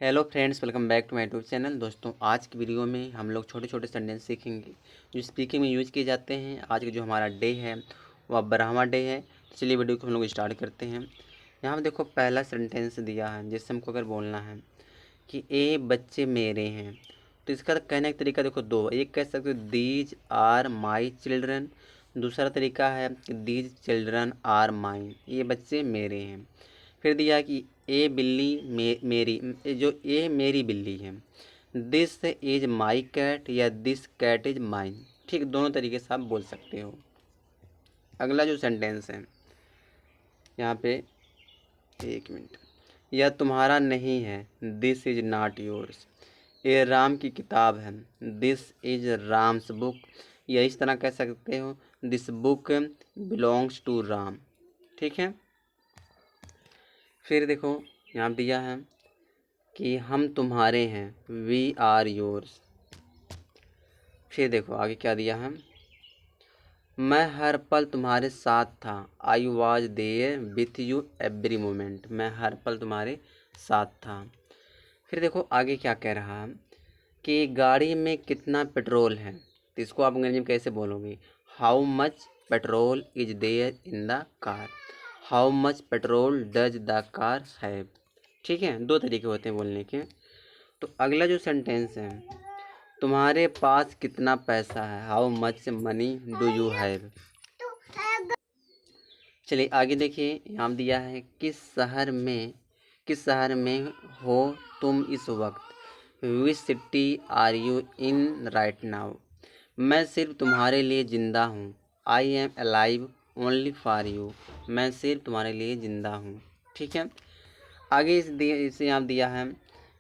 Hello friends, welcome back to my YouTube channel. दोस्तों, आज की वीडियो में हम लोग छोटे छोटे सेंटेंस सीखेंगे जो स्पीकिंग में यूज़ किए जाते हैं। आज का जो हमारा डे है वह ब्रह्मा डे है। तो चलिए वीडियो को हम लोग स्टार्ट करते हैं। यहाँ पे देखो, पहला सेंटेंस दिया है जिससे हमको अगर बोलना है कि ए बच्चे मेरे हैं, तो इसका कहने का तरीका देखो दो। एक कह सकते हो दीज आर माई चिल्ड्रन, दूसरा तरीका है कि दीज चिल्ड्रन आर माइन, ये बच्चे मेरे हैं। फिर दिया कि ए बिल्ली मेरी, जो ए मेरी बिल्ली है। दिस इज माई कैट या दिस कैट इज माइन। ठीक, दोनों तरीके से आप बोल सकते हो। अगला जो सेंटेंस है यहाँ पे, एक मिनट, यह तुम्हारा नहीं है, दिस इज नॉट योर्स। ये राम की किताब है, दिस इज राम्स बुक, या इस तरह कह सकते हो this book belongs to Ram. ठीक है। फिर देखो, यहाँ दिया है कि हम तुम्हारे हैं, वी आर योर्स। फिर देखो आगे क्या दिया है, मैं हर पल तुम्हारे साथ था, I was there with you every moment. मैं हर पल तुम्हारे साथ था। फिर देखो आगे क्या कह रहा है कि गाड़ी में कितना पेट्रोल है, तो इसको आप अंग्रेजी में कैसे बोलोगे, how much petrol is there in the car. How much petrol does the car have. ठीक है, दो तरीके होते हैं बोलने के। तो अगला जो सेंटेंस है, तुम्हारे पास कितना पैसा है, how much money do you have. चलिए आगे देखिए, यहाँ दिया है किस शहर में हो तुम इस वक्त, which city are you in right now. मैं सिर्फ तुम्हारे लिए ज़िंदा हूँ, I am alive only for you. मैं सिर्फ तुम्हारे लिए ज़िंदा हूँ। ठीक है। आगे इसे यहाँ दिया है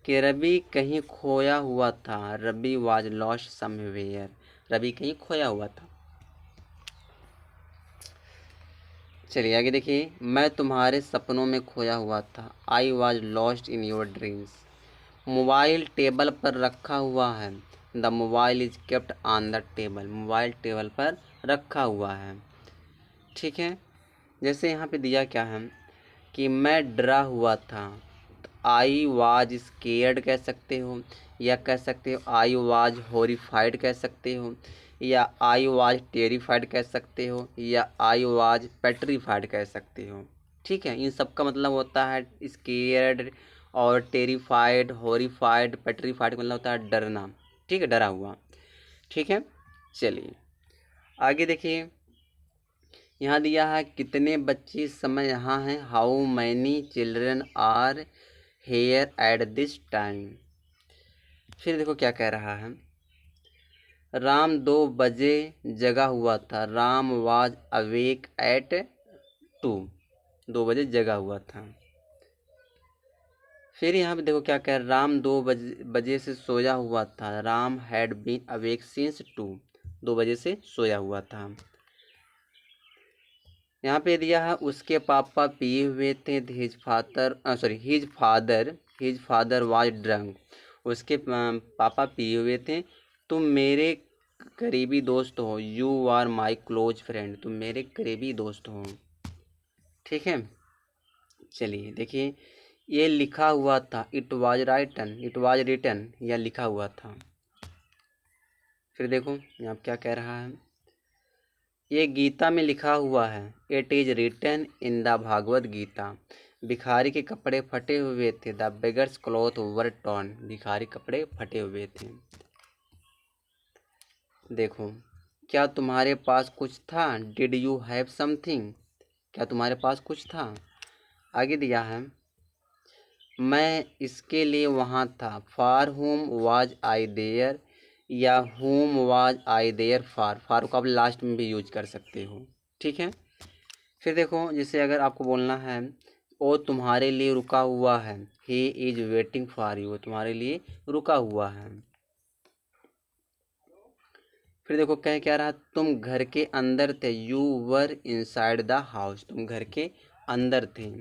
कि रवि कहीं खोया हुआ था, Ravi was lost somewhere. Ravi कहीं खोया हुआ था। चलिए आगे देखिए, मैं तुम्हारे सपनों में खोया हुआ था, I was lost in your dreams. Mobile table पर रखा हुआ है, the mobile is kept on the table. Mobile table पर रखा हुआ है। ठीक है। जैसे यहाँ पे दिया क्या है कि मैं डरा हुआ था, आई वाज स्केयर्ड कह सकते हो, या कह सकते हो आई वाज हॉरिफाइड कह सकते हो, या आई वाज टेरिफाइड कह सकते हो, या आई वाज पेट्रीफाइड कह सकते हो। ठीक है, इन सब का मतलब होता है स्केयर्ड, और टेरिफाइड, हॉरिफाइड, पेट्रीफाइड का मतलब होता है डरना। ठीक है, डरा हुआ। ठीक है। चलिए आगे देखिए, यहाँ दिया है कितने बच्चे इस समय यहाँ हैं, how many children are here at this time. फिर देखो क्या कह रहा है, राम 2 बजे जगा हुआ था, राम वाज अवेक एट 2। 2 बजे जगा हुआ था। फिर यहाँ पे देखो क्या कह रहा है, राम 2 बजे से सोया हुआ था, Ram had been awake since 2। 2 बजे से सोया हुआ था। यहाँ पे दिया है उसके पापा पिए हुए थे, हिज फादर वाज ड्रंक। उसके पापा पिए हुए थे। तुम मेरे करीबी दोस्त हो, you are my close friend. तुम मेरे करीबी दोस्त हो। ठीक है। चलिए देखिए, ये लिखा हुआ था, इट वाज रिटन, या लिखा हुआ था। फिर देखो यहाँ क्या कह रहा है, ये गीता में लिखा हुआ है, it is written in the Bhagavad Gita. भिखारी के कपड़े फटे हुए थे, the beggar's cloth were torn. भिखारी कपड़े फटे हुए थे। देखो, क्या तुम्हारे पास कुछ था, डिड यू हैव समथिंग। क्या तुम्हारे पास कुछ था। आगे दिया है, मैं इसके लिए वहाँ था, फॉर हुम वाज आई देयर, या हुम वाज आई देयर फॉर को आप लास्ट में भी यूज कर सकते हो। ठीक है। फिर देखो, जैसे अगर आपको बोलना है वो तुम्हारे लिए रुका हुआ है, he is waiting for you, तुम्हारे लिए रुका हुआ है। फिर देखो कह क्या रहा, तुम घर के अंदर थे, you were inside the house. तुम घर के अंदर थे।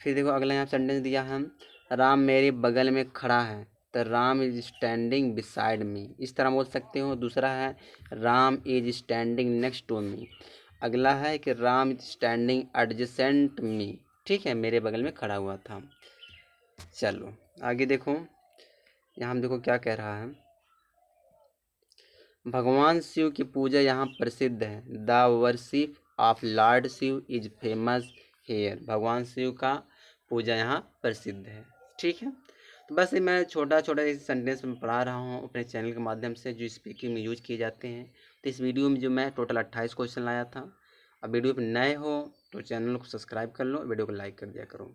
फिर देखो अगला यहाँ सेंटेंस दिया है, राम मेरे बगल में खड़ा है, तो Ram is standing beside me. इस तरह बोल सकते हो। दूसरा है Ram is standing next to me. अगला है कि Ram is standing adjacent me. ठीक है, मेरे बगल में खड़ा हुआ था। चलो आगे देखो, यहाँ हम देखो क्या कह रहा है। भगवान शिव की पूजा यहाँ प्रसिद्ध है। The worship of lord Shiva is famous here. भगवान शिव का पूजा यहाँ प्रसिद्ध है। ठीक है, तो बस ये मैं छोटा छोटा इस सेंटेंस में पढ़ा रहा हूँ अपने चैनल के माध्यम से जो स्पीकिंग में यूज किए जाते हैं। तो इस वीडियो में जो मैं टोटल 28 क्वेश्चन लाया था। अब वीडियो पर नए हो तो चैनल को सब्सक्राइब कर लो, वीडियो को लाइक कर दिया करो।